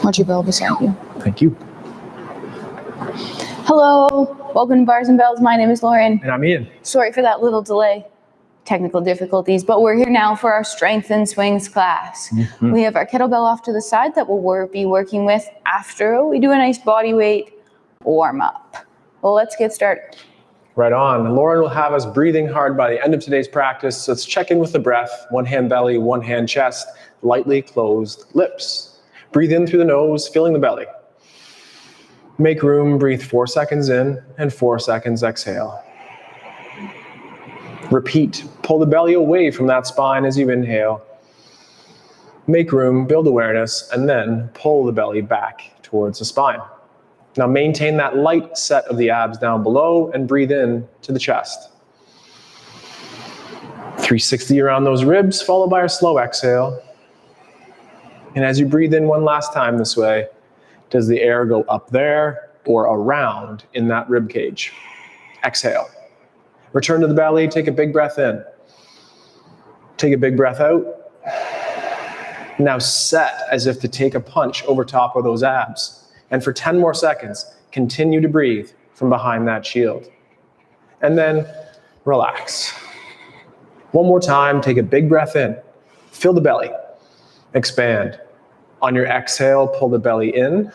Watch your bell beside you. Thank you. Hello, welcome to Bars and Bells. My name is Lauren. And I'm Ian. Sorry for that little delay. Technical difficulties, but we're here now for our strength and swings class. Mm-hmm. We have our kettlebell off to the side that we'll be working with after we do a nice body weight warm up. Well, let's get started. Right on. Lauren will have us breathing hard by the end of today's practice. So let's check in with the breath. One hand belly, one hand chest, lightly closed lips. Breathe in through the nose, filling the belly. Make room, breathe 4 seconds in and 4 seconds exhale. Repeat, pull the belly away from that spine as you inhale. Make room, build awareness, and then pull the belly back towards the spine. Now maintain that light set of the abs down below and breathe in to the chest. 360 around those ribs, followed by a slow exhale. And as you breathe in one last time this way, does the air go up there or around in that rib cage? Exhale. Return to the belly, take a big breath in. Take a big breath out. Now set as if to take a punch over top of those abs. And for 10 more seconds, continue to breathe from behind that shield. And then relax. One more time, take a big breath in. Fill the belly. Expand. On your exhale, pull the belly in.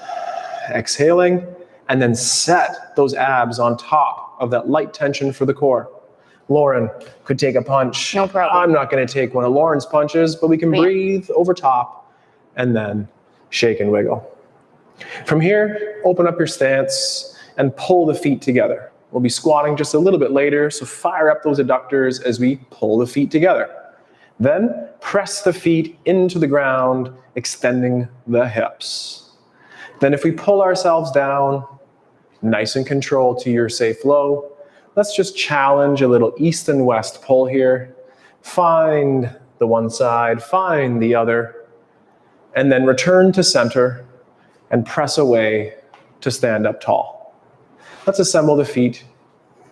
Exhaling. And then set those abs on top of that light tension for the core. Lauren could take a punch. No problem. I'm not going to take one of Lauren's punches, but we can breathe over top and then shake and wiggle. From here, open up your stance and pull the feet together. We'll be squatting just a little bit later, so fire up those adductors as we pull the feet together. Then press the feet into the ground, extending the hips. Then if we pull ourselves down, nice and controlled to your safe low, let's just challenge a little east and west pull here. Find the one side, find the other, and then return to center and press away to stand up tall. Let's assemble the feet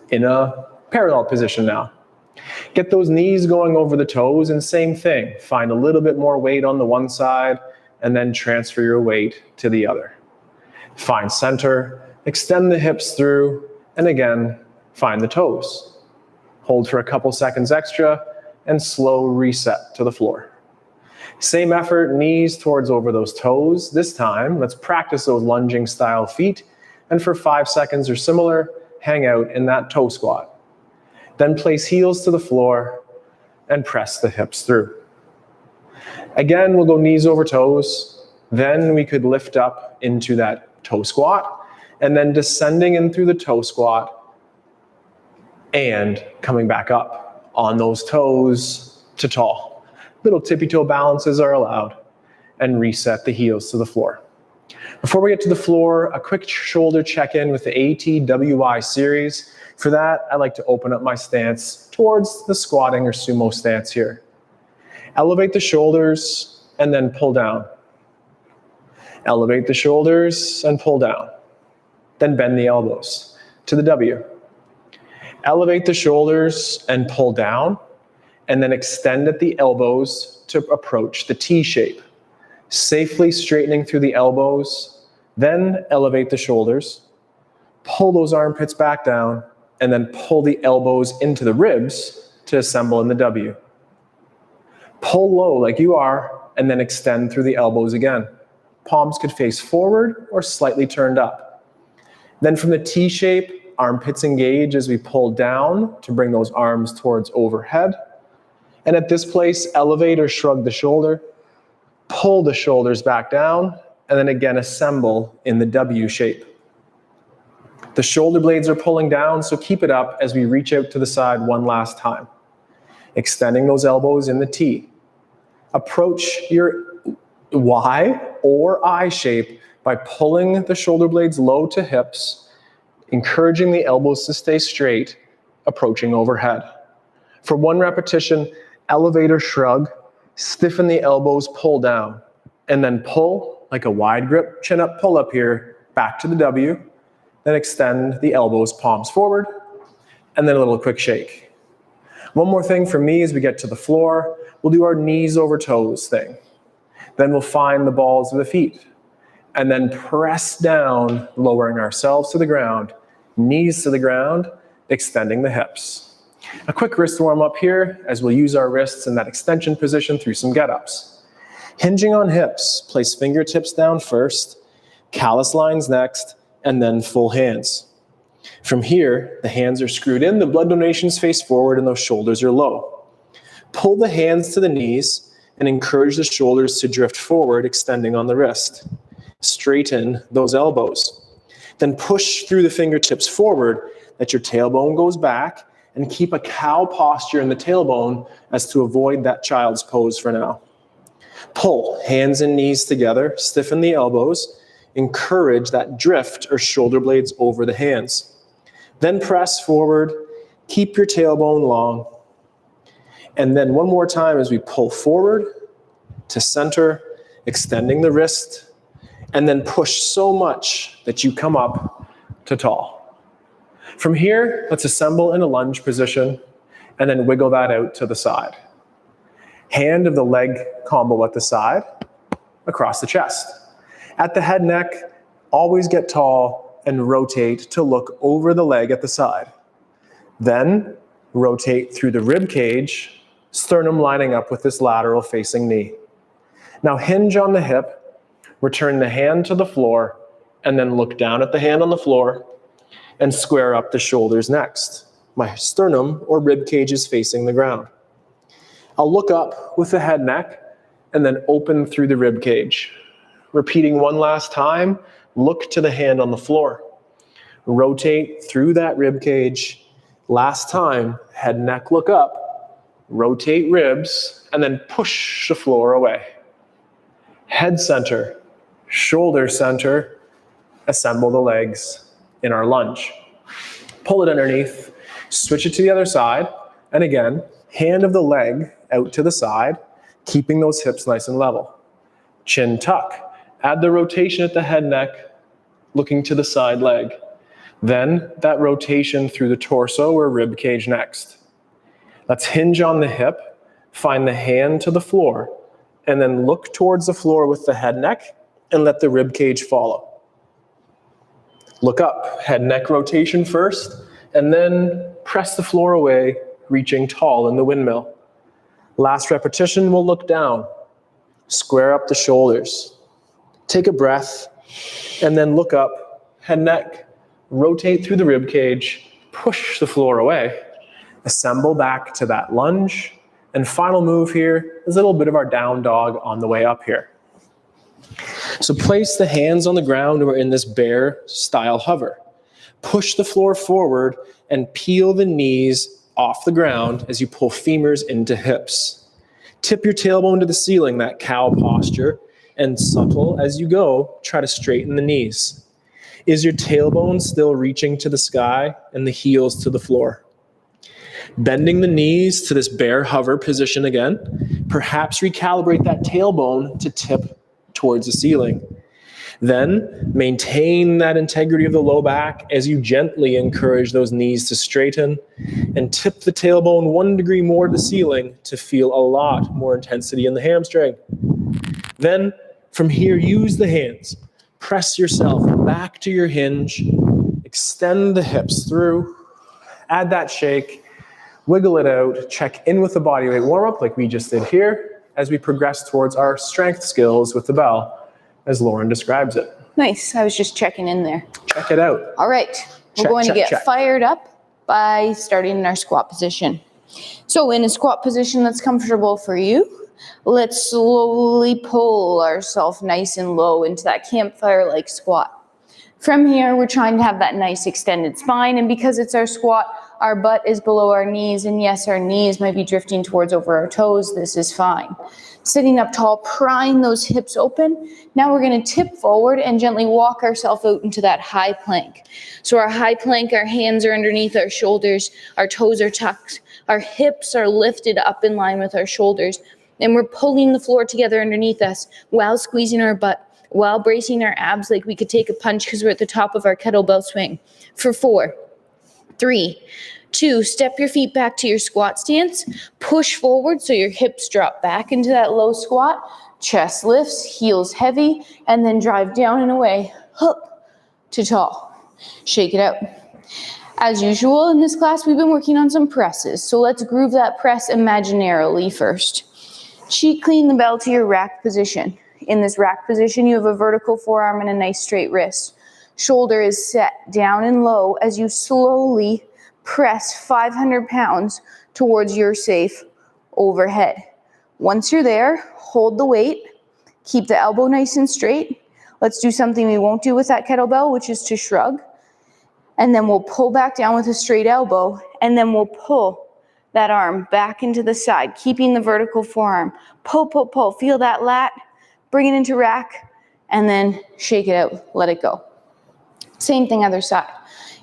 in a parallel position now. Get those knees going over the toes, and same thing. Find a little bit more weight on the one side and then transfer your weight to the other. Find center, extend the hips through, and again, find the toes. Hold for a couple seconds extra and slow reset to the floor. Same effort, knees towards over those toes. This time, let's practice those lunging style feet, and for 5 seconds or similar, hang out in that toe squat. Then place heels to the floor and press the hips through. Again, we'll go knees over toes. Then we could lift up into that toe squat, and then descending in through the toe squat and coming back up on those toes to tall. Little tippy toe balances are allowed, and reset the heels to the floor. Before we get to the floor, a quick shoulder check-in with the ATWI series. For that, I like to open up my stance towards the squatting or sumo stance here. Elevate the shoulders and then pull down. Elevate the shoulders and pull down. Then bend the elbows to the W. Elevate the shoulders and pull down, and then extend at the elbows to approach the T shape. Safely straightening through the elbows, then elevate the shoulders, pull those armpits back down, and then pull the elbows into the ribs to assemble in the W. Pull low like you are, and then extend through the elbows again. Palms could face forward or slightly turned up. Then from the T shape, armpits engage as we pull down to bring those arms towards overhead. And at this place, elevate or shrug the shoulder, pull the shoulders back down, and then again assemble in the W shape. The shoulder blades are pulling down, so keep it up as we reach out to the side one last time. Extending those elbows in the T. Approach your Y or I shape by pulling the shoulder blades low to hips, encouraging the elbows to stay straight, approaching overhead. For one repetition, elevate or shrug, stiffen the elbows, pull down, and then pull like a wide grip chin up pull up here, back to the W, then extend the elbows, palms forward, and then a little quick shake. One more thing for me as we get to the floor, we'll do our knees over toes thing. Then we'll find the balls of the feet. and then press down, lowering ourselves to the ground, knees to the ground, extending the hips. A quick wrist warm up here as we'll use our wrists in that extension position through some get-ups. Hinging on hips, place fingertips down first, callus lines next, and then full hands. From here, the hands are screwed in, the blood donations face forward, and those shoulders are low. Pull the hands to the knees and encourage the shoulders to drift forward, extending on the wrist. Straighten those elbows. Then push through the fingertips forward, that your tailbone goes back, and keep a cow posture in the tailbone as to avoid that child's pose for now. Pull hands and knees together, stiffen the elbows, encourage that drift or shoulder blades over the hands. Then press forward, keep your tailbone long. And then one more time as we pull forward to center, extending the wrist, and then push so much that you come up to tall. From here, let's assemble in a lunge position and then wiggle that out to the side. Hand of the leg combo at the side, across the chest. At the head neck, always get tall and rotate to look over the leg at the side. Then rotate through the rib cage, sternum lining up with this lateral facing knee. Now hinge on the hip, return the hand to the floor, and then look down at the hand on the floor and square up the shoulders next. My sternum or rib cage is facing the ground. I'll look up with the head neck and then open through the rib cage. Repeating one last time, look to the hand on the floor. Rotate through that rib cage. Last time, head, neck, look up. Rotate ribs, and then push the floor away. Head center, shoulder center, assemble the legs in our lunge. Pull it underneath, switch it to the other side, and again, hand of the leg out to the side, keeping those hips nice and level. Chin tuck. Add the rotation at the head neck, looking to the side leg. Then that rotation through the torso or rib cage next. Let's hinge on the hip, find the hand to the floor, and then look towards the floor with the head neck and let the rib cage follow. Look up, head neck rotation first, and then press the floor away, reaching tall in the windmill. Last repetition, we'll look down. Square up the shoulders. Take a breath, and then look up, head, neck, rotate through the rib cage, push the floor away, assemble back to that lunge, and final move here is a little bit of our down dog on the way up here. So place the hands on the ground or in this bear style hover. Push the floor forward and peel the knees off the ground as you pull femurs into hips. Tip your tailbone to the ceiling, that cow posture, and subtle as you go, try to straighten the knees. Is your tailbone still reaching to the sky and the heels to the floor? Bending the knees to this bear hover position again, perhaps recalibrate that tailbone to tip towards the ceiling. Then maintain that integrity of the low back as you gently encourage those knees to straighten and tip the tailbone 1 degree more to the ceiling to feel a lot more intensity in the hamstring. Then from here, use the hands. Press yourself back to your hinge. Extend the hips through. Add that shake. Wiggle it out. Check in with the body weight warm-up like we just did here as we progress towards our strength skills with the bell, as Lauren describes it. Nice. I was just checking in there. Check it out. All right. We're going to get fired up by starting in our squat position. So in a squat position that's comfortable for you, let's slowly pull ourselves nice and low into that campfire-like squat. From here, we're trying to have that nice extended spine, and because it's our squat, our butt is below our knees, and yes, our knees might be drifting towards over our toes. This is fine. Sitting up tall, prying those hips open. Now we're going to tip forward and gently walk ourselves out into that high plank. So our high plank, our hands are underneath our shoulders, our toes are tucked, our hips are lifted up in line with our shoulders, and we're pulling the floor together underneath us while squeezing our butt, while bracing our abs like we could take a punch because we're at the top of our kettlebell swing. For 4, 3, 2, step your feet back to your squat stance. Push forward so your hips drop back into that low squat. Chest lifts, heels heavy, and then drive down and away, up to tall. Shake it out. As usual in this class, we've been working on some presses, so let's groove that press imaginarily first. Cheek clean the bell to your rack position. In this rack position, you have a vertical forearm and a nice straight wrist. Shoulder is set down and low as you slowly press 500 pounds towards your safe overhead. Once you're there, hold the weight, keep the elbow nice and straight. Let's do something we won't do with that kettlebell, which is to shrug. And then we'll pull back down with a straight elbow, and then we'll pull that arm back into the side, keeping the vertical forearm. Pull, pull, pull. Feel that lat. Bring it into rack, and then shake it out. Let it go. Same thing other side.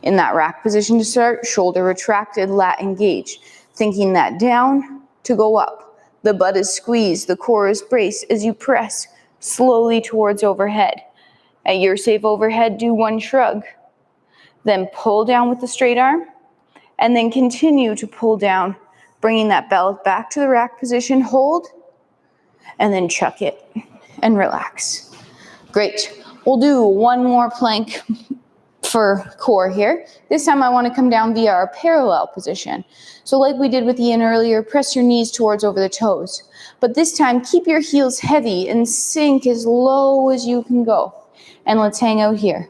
In that rack position to start, shoulder retracted, lat engaged. Thinking that down to go up. The butt is squeezed, the core is braced as you press slowly towards overhead. At your safe overhead, do one shrug. Then pull down with the straight arm, and then continue to pull down, bringing that bell back to the rack position, hold, and then chuck it and relax. Great. We'll do one more plank for core here. This time I want to come down via our parallel position. So like we did with Ian earlier, press your knees towards over the toes. But this time, keep your heels heavy and sink as low as you can go. And let's hang out here.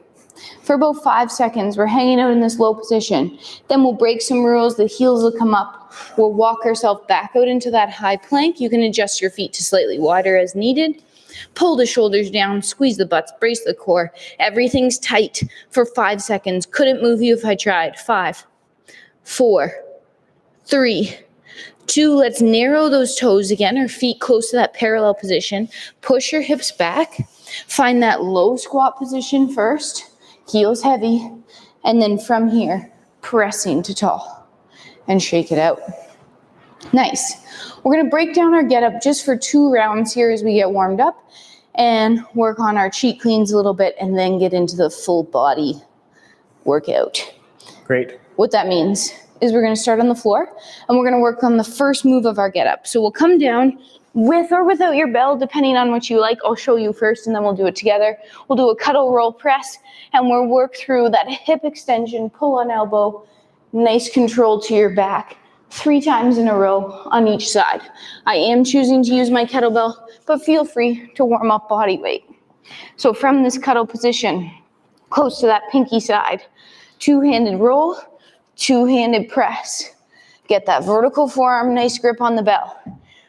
For about 5 seconds, we're hanging out in this low position. Then we'll break some rules, the heels will come up. We'll walk ourselves back out into that high plank. You can adjust your feet to slightly wider as needed. Pull the shoulders down, squeeze the butts, brace the core. Everything's tight for 5 seconds. Couldn't move you if I tried. 5, 4, 3, 2. Let's narrow those toes again, our feet close to that parallel position. Push your hips back. Find that low squat position first. Heels heavy. And then from here, pressing to tall. And shake it out. Nice. We're going to break down our get up just for 2 rounds here as we get warmed up and work on our cheek cleans a little bit and then get into the full body workout. Great. What that means is we're going to start on the floor and we're going to work on the first move of our get up. So we'll come down with or without your bell, depending on what you like. I'll show you first and then we'll do it together. We'll do a cuddle roll press and we'll work through that hip extension, pull on elbow, nice control to your back. 3 times in a row on each side. I am choosing to use my kettlebell, but feel free to warm up body weight. So from this cuddle position, close to that pinky side, 2-handed roll, 2-handed press. Get that vertical forearm, nice grip on the bell.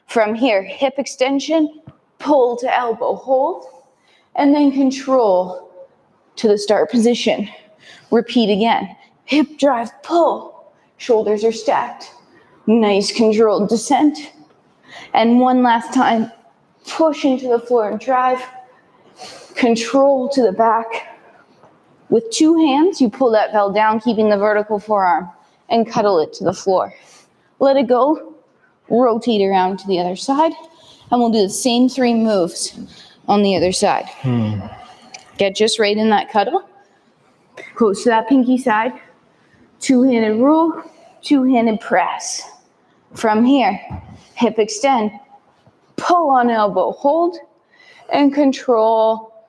From here, hip extension, pull to elbow, hold, and then control to the start position. Repeat again. Hip drive, pull. Shoulders are stacked. Nice controlled descent. And one last time, push into the floor and drive. Control to the back. With 2 hands, you pull that bell down, keeping the vertical forearm, and cuddle it to the floor. Let it go. Rotate around to the other side. And we'll do the same 3 moves on the other side. Get just right in that cuddle. Close to that pinky side. 2-handed roll, 2-handed press. From here, hip extend, pull on elbow, hold, and control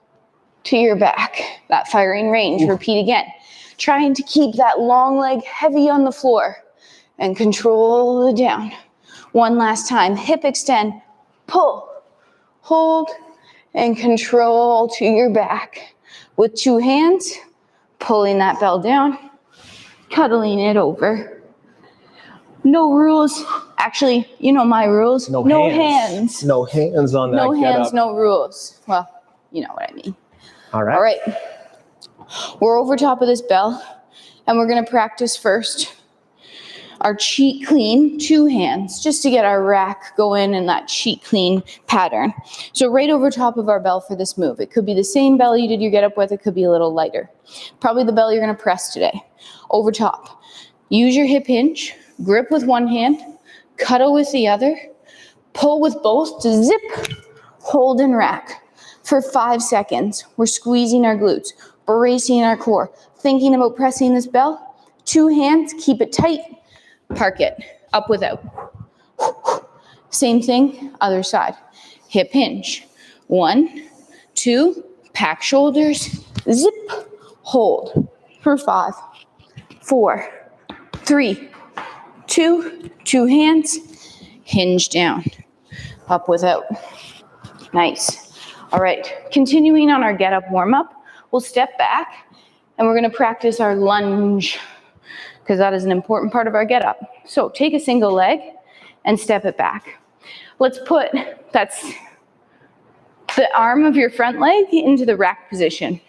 to your back. That firing range. Repeat again. Trying to keep that long leg heavy on the floor and control the down. One last time. Hip extend, pull, hold, and control to your back. With 2 hands, pulling that bell down, cuddling it over. No rules. Actually, you know my rules. No hands. No hands on that. No hands, no rules. Well, you know what I mean. All right. All right. We're over top of this bell, and we're going to practice first our cheek clean, 2 hands, just to get our rack going in that cheek clean pattern. So right over top of our bell for this move. It could be the same bell you did your get up with. It could be a little lighter. Probably the bell you're going to press today. Over top. Use your hip hinge. Grip with 1 hand, cuddle with the other, pull with both to zip, hold and rack. For 5 seconds, we're squeezing our glutes, bracing our core, thinking about pressing this bell. 2 hands, keep it tight, park it, up without. Same thing, other side. Hip hinge, 1, 2, pack shoulders, zip, hold for 5, 4, 3, 2, 2 hands, hinge down, up without. Nice. All right, continuing on our get up warm up, we'll step back and we're gonna practice our lunge because that is an important part of our get up. So take a single leg and step it back. Let's put, that's the arm of your front leg into the rack position.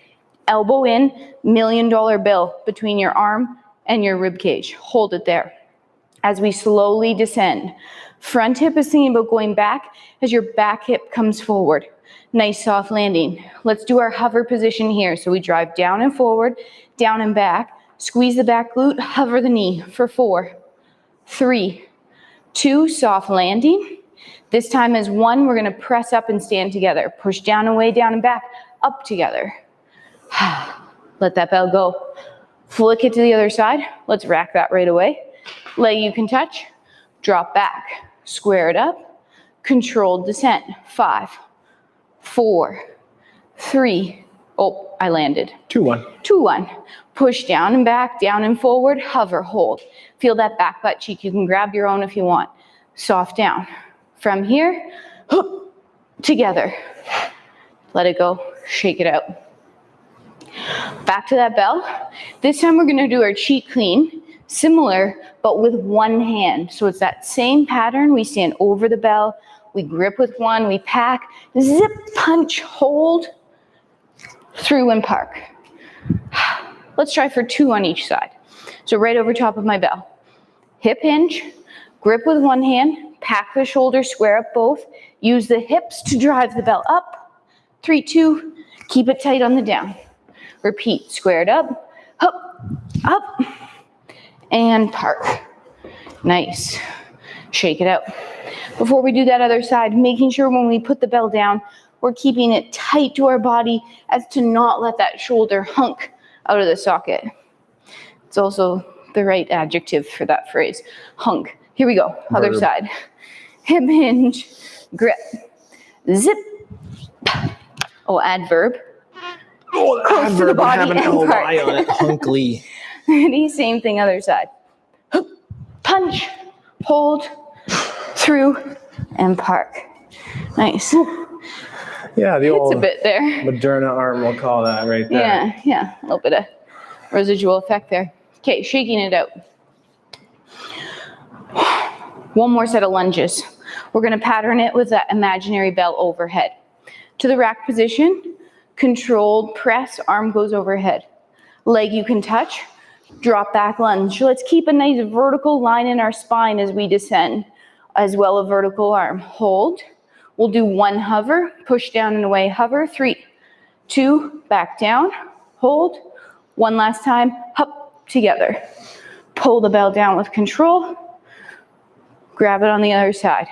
Elbow in, $1 million bill between your arm and your rib cage. Hold it there. As we slowly descend, front hip is thinking about going back as your back hip comes forward. Nice soft landing. Let's do our hover position here. So we drive down and forward, down and back, squeeze the back glute, hover the knee for 4, 3, 2, soft landing. This time as 1, we're gonna press up and stand together. Push down and way down and back, up together. Let that bell go. Flick it to the other side. Let's rack that right away. Leg you can touch, drop back, square it up, controlled descent. 5, 4, 3, oh, I landed. 2, 1. 2, 1. Push down and back, down and forward, hover, hold. Feel that back butt cheek. You can grab your own if you want. Soft down. From here, together. Let it go, shake it out. Back to that bell. This time we're gonna do our cheek clean, similar, but with one hand. So it's that same pattern. We stand over the bell, we grip with one, we pack, zip, punch, hold, through and park. Let's try for 2 on each side. So right over top of my bell. Hip hinge, grip with one hand, pack the shoulders, square up both, use the hips to drive the bell up. 3, 2, keep it tight on the down. Repeat, square it up, up, and park. Nice. Shake it out. Before we do that other side, making sure when we put the bell down, we're keeping it tight to our body as to not let that shoulder hunk out of the socket. It's also the right adjective for that phrase, hunk. Here we go, other side. Hip hinge, grip, zip. Oh, adverb. Oh, Close to the adverb, body have an and part. LY on it, hunkly. Ready, same thing, other side. Punch, hold, through, and park. Nice. Yeah, the old It's a bit there. Moderna arm, we'll call that right there. Yeah, a little bit of residual effect there. Okay, shaking it out. One more set of lunges. We're gonna pattern it with that imaginary bell overhead. To the rack position, controlled press, arm goes overhead. Leg you can touch, drop back lunge. Let's keep a nice vertical line in our spine as we descend, as well a vertical arm. Hold. We'll do 1 hover, push down and away, hover. 3, 2, back down, hold. 1 last time, hop, together. Pull the bell down with control. Grab it on the other side.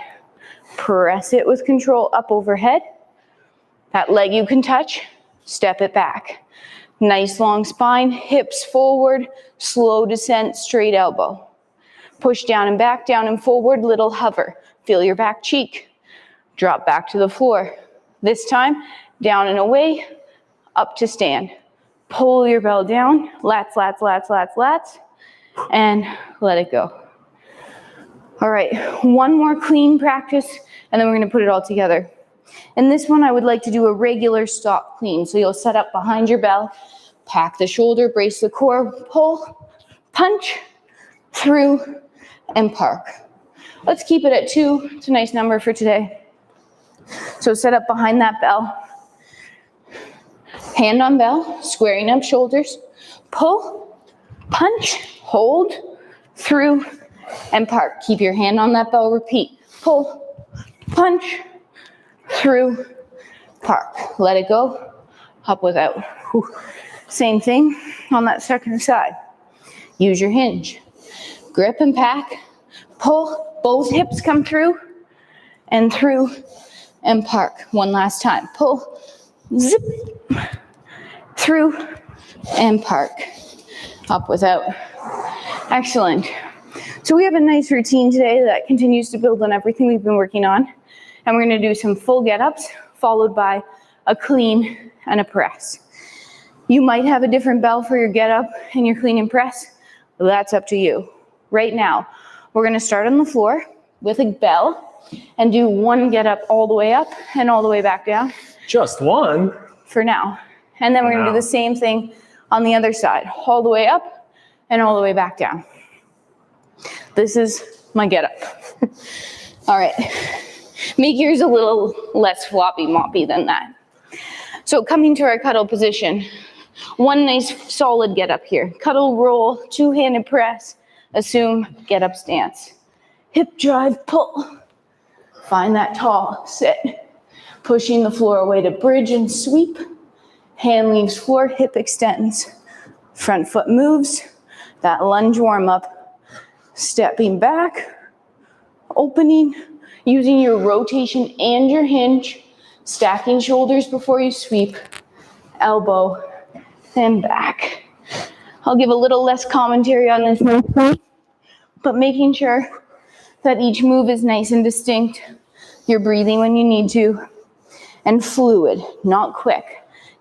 Press it with control up overhead. That leg you can touch, step it back. Nice long spine, hips forward, slow descent, straight elbow. Push down and forward, little hover. Feel your back cheek. Drop back to the floor. This time, down and away, up to stand. Pull your bell down, lats, lats, lats, lats, lats, and let it go. All right, 1 more clean practice, and then we're gonna put it all together. In this one, I would like to do a regular stop clean. So you'll set up behind your bell, pack the shoulder, brace the core, pull, punch, through, and park. Let's keep it at 2. It's a nice number for today. So set up behind that bell. Hand on bell, squaring up shoulders, pull, punch, hold, through, and park. Keep your hand on that bell, repeat. Pull, punch, through, park. Let it go, up without. Whew. Same thing on that second side. Use your hinge. Grip and pack, pull, both hips come through, and park. 1 last time. Pull, zip, through, and park. Up without. Excellent. So we have a nice routine today that continues to build on everything we've been working on. And we're gonna do some full get-ups, followed by a clean and a press. You might have a different bell for your get up and your clean and press. That's up to you. Right now, we're gonna start on the floor with a bell and do one get up all the way up and all the way back down. Just one? For now. And then we're gonna do the same thing on the other side, all the way up and all the way back down. This is my get up. All right, make yours a little less floppy moppy than that. So coming to our cuddle position, one nice solid get up here. Cuddle roll, two-handed press, assume get up stance. Hip drive, pull. Find that tall sit. Pushing the floor away to bridge and sweep. Hand leaves floor, hip extends. Front foot moves. That lunge warm up. Stepping back, opening, using your rotation and your hinge. Stacking shoulders before you sweep. Elbow and back. I'll give a little less commentary on this one, but making sure that each move is nice and distinct. You're breathing when you need to. And fluid, not quick.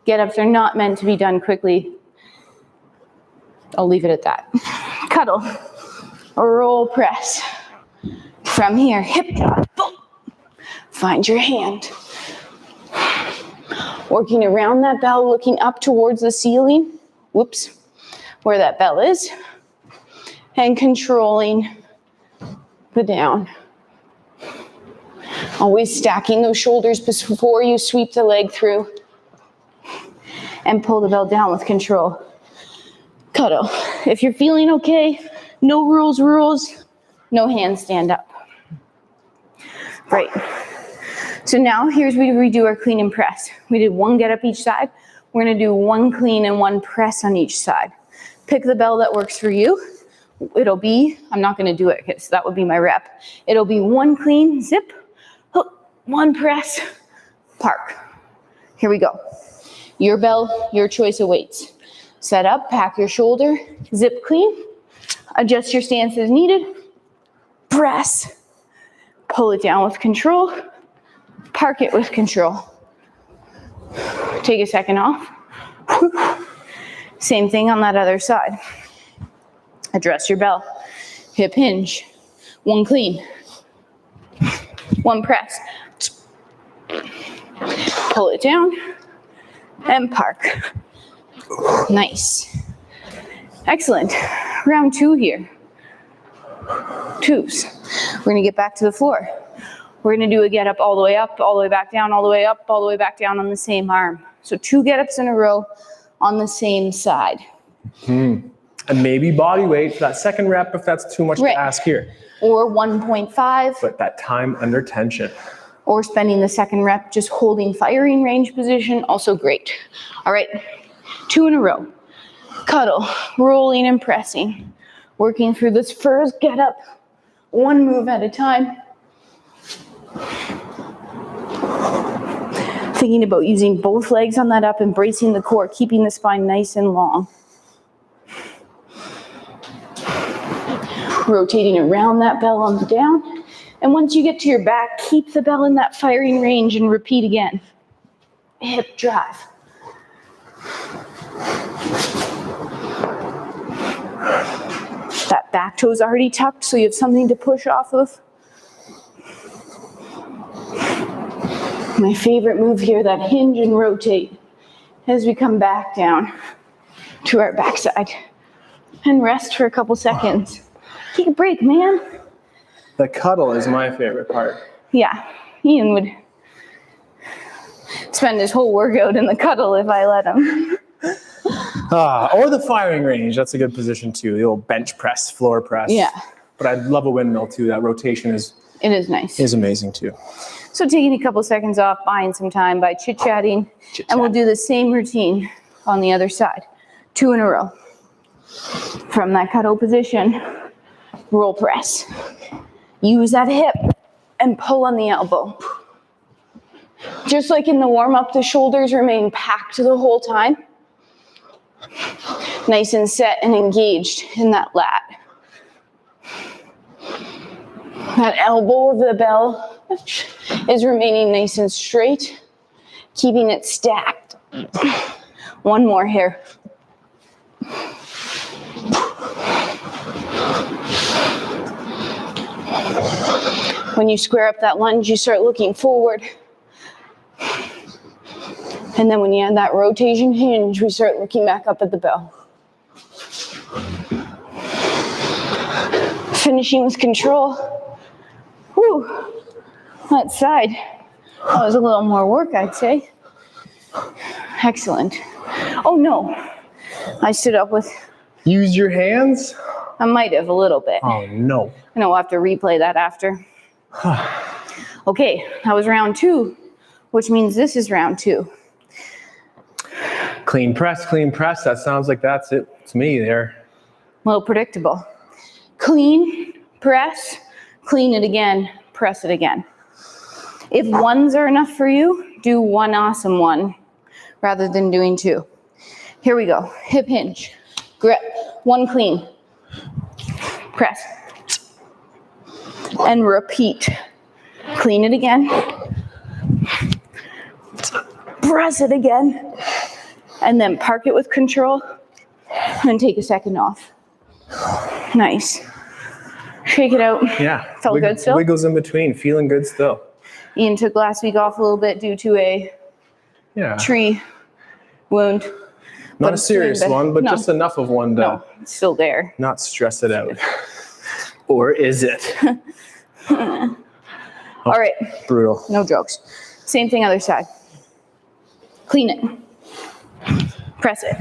Get-ups are not meant to be done quickly. I'll leave it at that. Cuddle, or roll press. From here, hip drop, boom. Find your hand. Working around that bell, looking up towards the ceiling. Whoops, where that bell is. And controlling the down. Always stacking those shoulders before you sweep the leg through. And pull the bell down with control. Cuddle. If you're feeling okay, no rules, no handstand up. Great. So now here's where we do our clean and press. We did one get up each side. We're gonna do one clean and one press on each side. Pick the bell that works for you. It'll be, I'm not gonna do it because that would be my rep. It'll be one clean, zip, hook, one press, park. Here we go. Your bell, your choice of weights. Set up, pack your shoulder, zip clean, adjust your stance as needed, press, pull it down with control, park it with control. Take a second off. Same thing on that other side. Address your bell, hip hinge, one clean, one press, pull it down, and park. Nice. Excellent. Round two here. Twos. We're gonna get back to the floor. We're gonna do a get up, all the way back down, all the way up, all the way back down on the same arm. So 2 get ups in a row on the same side. And maybe body weight for that second rep if that's too much to ask here. Or 1.5. But that time under tension. Or spending the second rep just holding firing range position, also great. All right, 2 in a row. Cuddle, rolling and pressing. Working through this first get up, one move at a time. Thinking about using both legs on that up, embracing the core, keeping the spine nice and long. Rotating around that bell on the down. And once you get to your back, keep the bell in that firing range and repeat again. Hip drive. That back toe's already tucked, so you have something to push off of. My favorite move here, that hinge and rotate, as we come back down to our backside. And rest for a couple seconds. Take a break, man. The cuddle is my favorite part. Yeah, Ian would spend his whole workout in the cuddle if I let him. Or the firing range, that's a good position too. The old bench press, floor press. Yeah. But I love a windmill too. That rotation is nice. Is amazing too. So taking a couple seconds off, buying some time by chit-chatting, and we'll do the same routine on the other side. 2 in a row. From that cuddle position, roll press. Use that hip and pull on the elbow. Just like in the warm-up, the shoulders remain packed the whole time. Nice and set and engaged in that lat. That elbow of the bell is remaining nice and straight. keeping it stacked. One more here. When you square up that lunge, you start looking forward. And then when you add that rotation hinge, we start looking back up at the bell. Finishing with control. Whew. That side. That was a little more work, I'd say. Excellent. Oh no. I stood up with... Use your hands? I might have a little bit. Oh no. I know we'll have to replay that after. Okay, that was round 2, which means this is round 2. Clean press, clean press. That sounds like that's it. It's me there. A little predictable. Clean, press, clean it again, press it again. If ones are enough for you, do one awesome one rather than doing 2. Here we go. Hip hinge, grip, 1 clean, press, and repeat. Clean it again, press it again, and then park it with control and take a second off. Nice. Shake it out. Yeah. Felt good still? Wiggles in between, feeling good still. Ian took last week off a little bit due to a tree wound. Not a serious one, but just enough of one to it's still there. Not stress it out. Or is it? All right. Brutal. No jokes. Same thing other side. Clean it. Press it.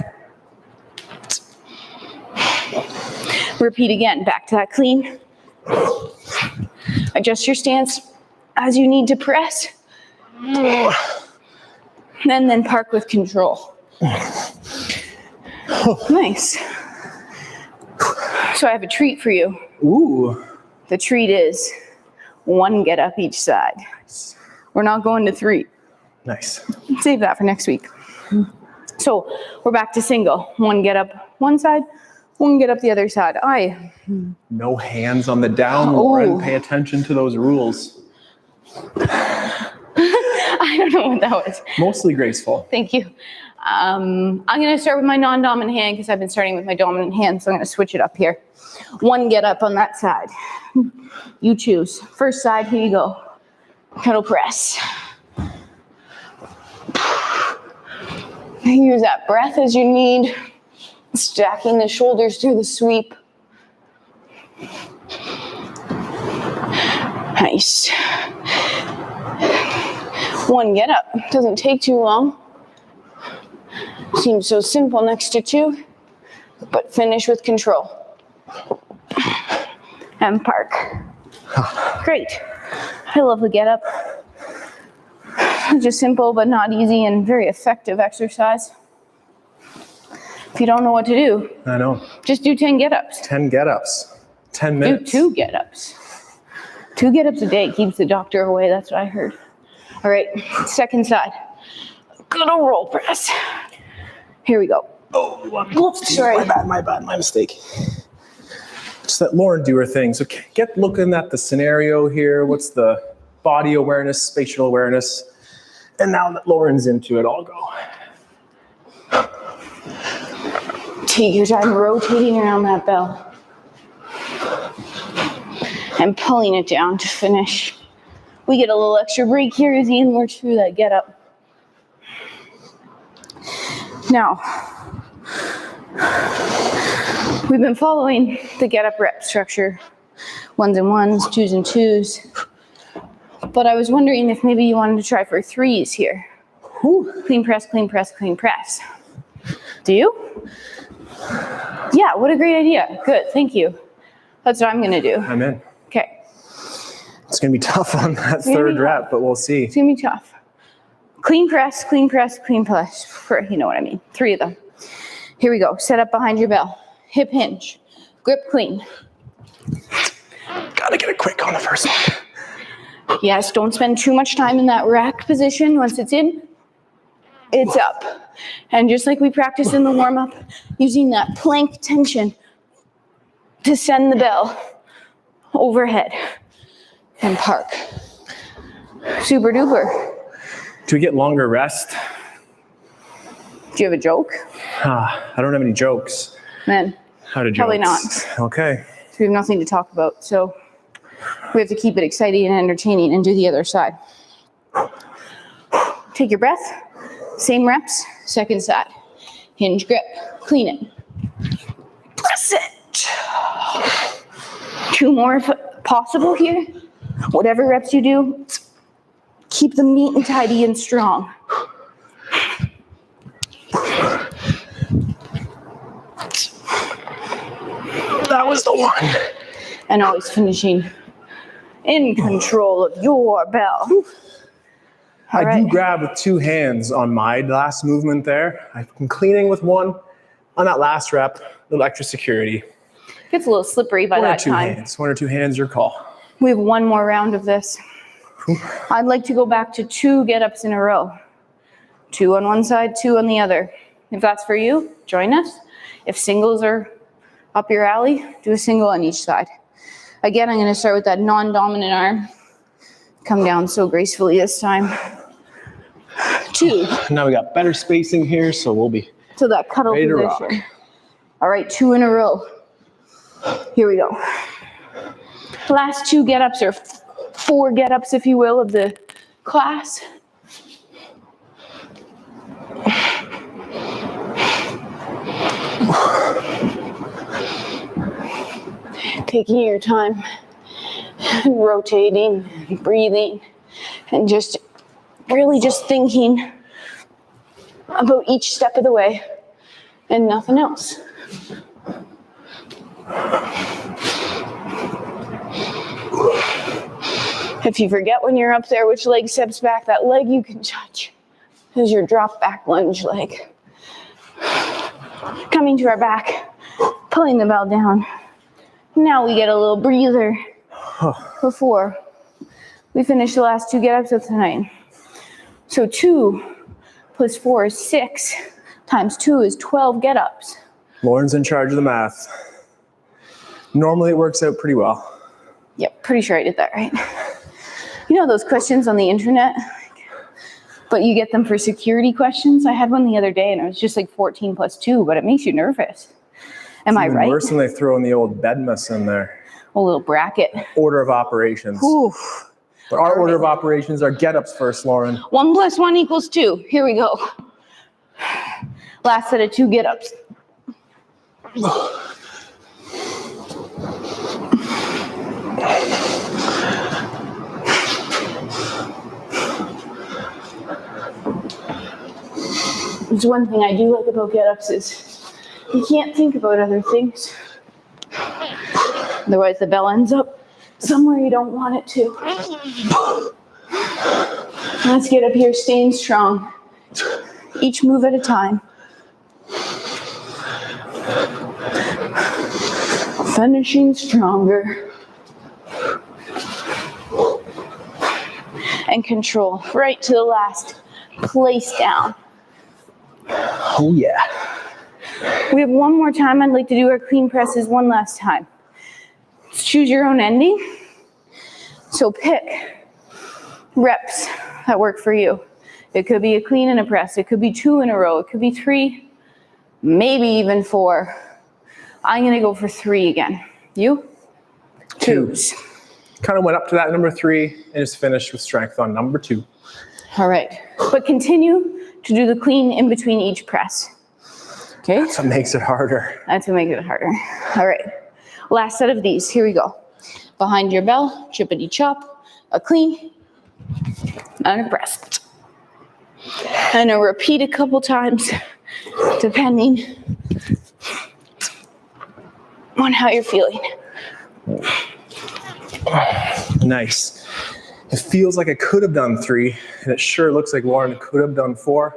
Repeat again. Back to that clean. Adjust your stance as you need to press. And then park with control. Nice. So I have a treat for you. Ooh. The treat is 1 get up each side. We're not going to 3. Nice. Save that for next week. So we're back to single. 1 get up one side, 1 get up the other side. No hands on the down, Lauren. Pay attention to those rules. I don't know what that was. Mostly graceful. Thank you. I'm going to start with my non-dominant hand because I've been starting with my dominant hand, so I'm going to switch it up here. 1 get up on that side. You choose. First side, here you go. Kettle press. Use that breath as you need. Stacking the shoulders through the sweep. Nice. 1 get up. Doesn't take too long. Seems so simple next to 2, but finish with control. And park. Great. I love the get up. Just simple but not easy and very effective exercise. If you don't know what to do, I know. Just do 10 get-ups. 10 get-ups. 10 minutes. Do 2 get-ups. 2 get-ups a day keeps the doctor away. That's what I heard. All right, second side. Good old roll press. Here we go. Oh, whoops, sorry. My bad, my mistake. Just let Lauren do her thing. So get looking at the scenario here. What's the body awareness, spatial awareness? And now that Lauren's into it, I'll go. Take your time rotating around that bell. And pulling it down to finish. We get a little extra break here as Ian works through that get up. Now, we've been following the get up rep structure. 1s and 1s, 2s and 2s. But I was wondering if maybe you wanted to try for 3s here. Ooh. Clean press, clean press, clean press. Do you? Yeah, what a great idea. Good, thank you. That's what I'm going to do. I'm in. Okay. It's going to be tough on that third rep, but we'll see. It's going to be tough. Clean press, clean press, clean press. For, you know what I mean. 3 of them. Here we go. Set up behind your bell. Hip hinge. Grip clean. Gotta get it quick on the first one. Yes, don't spend too much time in that rack position. Once it's in, it's up. And just like we practiced in the warm-up, using that plank tension to send the bell overhead and park. Super duper. Do we get longer rest? Do you have a joke? I don't have any jokes. Man, How to jokes? probably not. Okay. So we have nothing to talk about. So we have to keep it exciting and entertaining and do the other side. Take your breath. Same reps. Second side. Hinge grip. Clean it. Press it. 2 more if possible here. Whatever reps you do, keep them neat and tidy and strong. That was the one. And always finishing in control of your bell. I do grab with 2 hands on my last movement there. I'm cleaning with one. On that last rep, a little extra security. Gets a little slippery by that time. One or two hands, your call. We have 1 more round of this. I'd like to go back to 2 get-ups in a row. 2 on one side, 2 on the other. If that's for you, join us. If singles are up your alley, do a single on each side. Again, I'm going to start with that non-dominant arm. Come down so gracefully this time. 2. Now we got better spacing here, so we'll be to that cuddle ready to position. rock. All right, 2 in a row. Here we go. Last 2 get-ups, or 4 get-ups, if you will, of the class. Taking your time, rotating, breathing, and just really just thinking about each step of the way and nothing else. If you forget when you're up there which leg steps back, that leg you can touch is your drop back lunge leg. Coming to our back, pulling the bell down. Now we get a little breather before we finish the last 2 get-ups of tonight. So 2 plus 4 is 6, times 2 is 12 get-ups. Lauren's in charge of the math. Normally it works out pretty well. Yep, pretty sure I did that right. You know those questions on the internet? But you get them for security questions? I had one the other day and it was just like 14 plus 2, but it makes you nervous. Am I right? Worse than they throw in the old bedmas in there. A little bracket. Order of operations. Ooh. But our order of operations are get-ups first, Lauren. 1 plus 1 equals 2. Here we go. Last set of 2 get-ups. There's one thing I do like about get-ups is you can't think about other things. Otherwise the bell ends up somewhere you don't want it to. Let's get up here staying strong. Each move at a time. Finishing stronger. And control right to the last place down. Oh yeah. We have 1 more time. I'd like to do our clean presses 1 last time. Choose your own ending. So pick reps that work for you. It could be a clean and a press. It could be 2 in a row. It could be 3, maybe even 4. I'm going to go for 3 again. You? 2s. Kind of went up to that number 3 and just finished with strength on number 2. All right. But continue to do the clean in between each press. Okay? That's what makes it harder. That's what makes it harder. All right. Last set of these. Here we go. Behind your bell, chippity chop, a clean, and a press. And a repeat a couple times, depending on how you're feeling. Nice. It feels like I could have done 3, and it sure looks like Lauren could have done 4.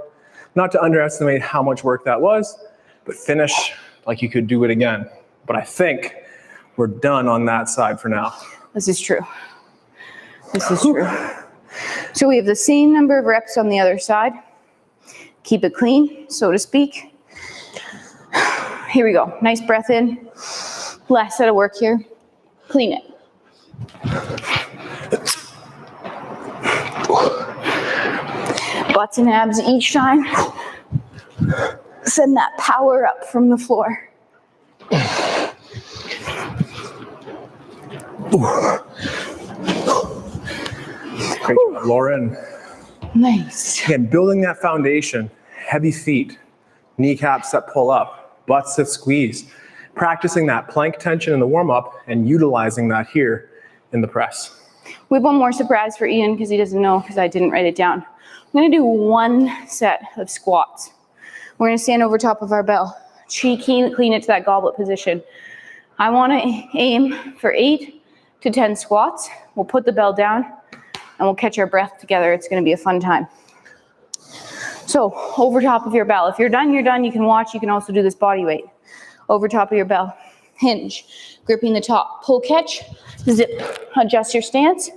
Not to underestimate how much work that was, but finish like you could do it again. But I think we're done on that side for now. This is true. This is true. So we have the same number of reps on the other side. Keep it clean, so to speak. Here we go. Nice breath in. Last set of work here. Clean it. quads and abs each time. Send that power up from the floor. Great job, Lauren. Nice. Again, building that foundation, heavy feet, kneecaps that pull up, butts that squeeze. Practicing that plank tension in the warm-up and utilizing that here in the press. We have one more surprise for Ian because he doesn't know because I didn't write it down. I'm going to do one set of squats. We're going to stand over top of our bell. Clean it to that goblet position. I want to aim for 8 to 10 squats. We'll put the bell down and we'll catch our breath together. It's going to be a fun time. So over top of your bell. If you're done, you're done. You can watch. You can also do this body weight. Over top of your bell. Hinge. Gripping the top. Pull, catch. Zip. Adjust your stance.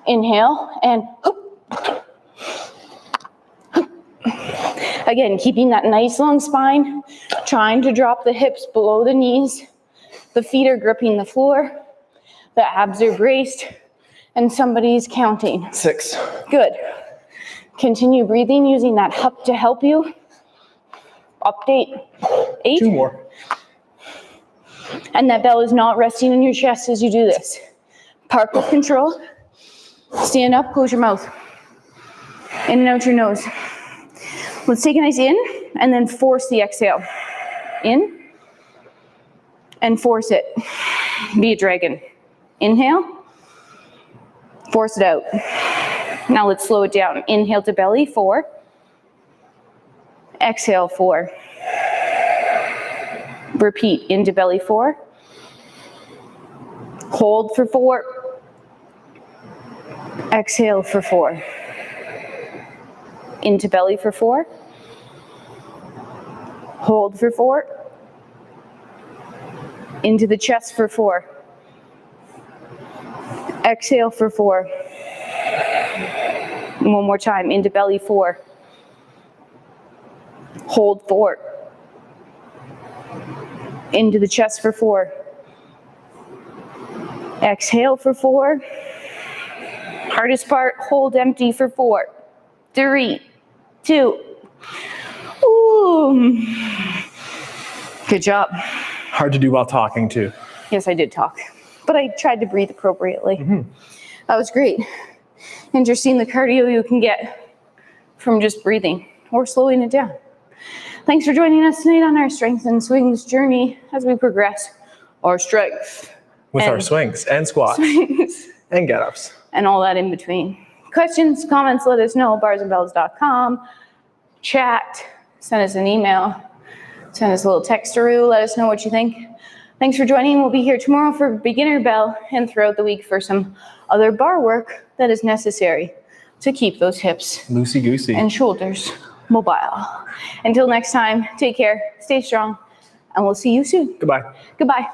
Inhale and hoop. Again, keeping that nice long spine. Trying to drop the hips below the knees. The feet are gripping the floor. The abs are braced. And somebody's counting. 6. Good. Continue breathing, using that hup to help you. Update. 8. 2 more. And that bell is not resting in your chest as you do this. Park with control. Stand up, close your mouth. In and out your nose. Let's take a nice in and then force the exhale. In and force it. Be a dragon. Inhale. Force it out. Now let's slow it down. Inhale to belly, 4. Exhale, 4. Repeat, into belly, 4. Hold for 4. Exhale for 4. Into belly for 4. Hold for 4. Into the chest for 4. Exhale for 4. One more time, into belly, 4. Hold 4. Into the chest for 4. Exhale for 4. Hardest part, hold empty for 4. 3, 2. Ooh. Good job. Hard to do while talking too. Yes, I did talk, but I tried to breathe appropriately. That was great. Interesting the cardio you can get from just breathing or slowing it down. Thanks for joining us tonight on our Strength and Swings journey as we progress our strength. With our swings and squats and get-ups. And all that in between. Questions, comments, let us know. barsandbells.com. Chat, send us an email, send us a little textaroo, let us know what you think. Thanks for joining. We'll be here tomorrow for beginner bell and throughout the week for some other bar work that is necessary to keep those hips loosey-goosey and shoulders mobile. Until next time, take care, stay strong, and we'll see you soon. Goodbye. Goodbye.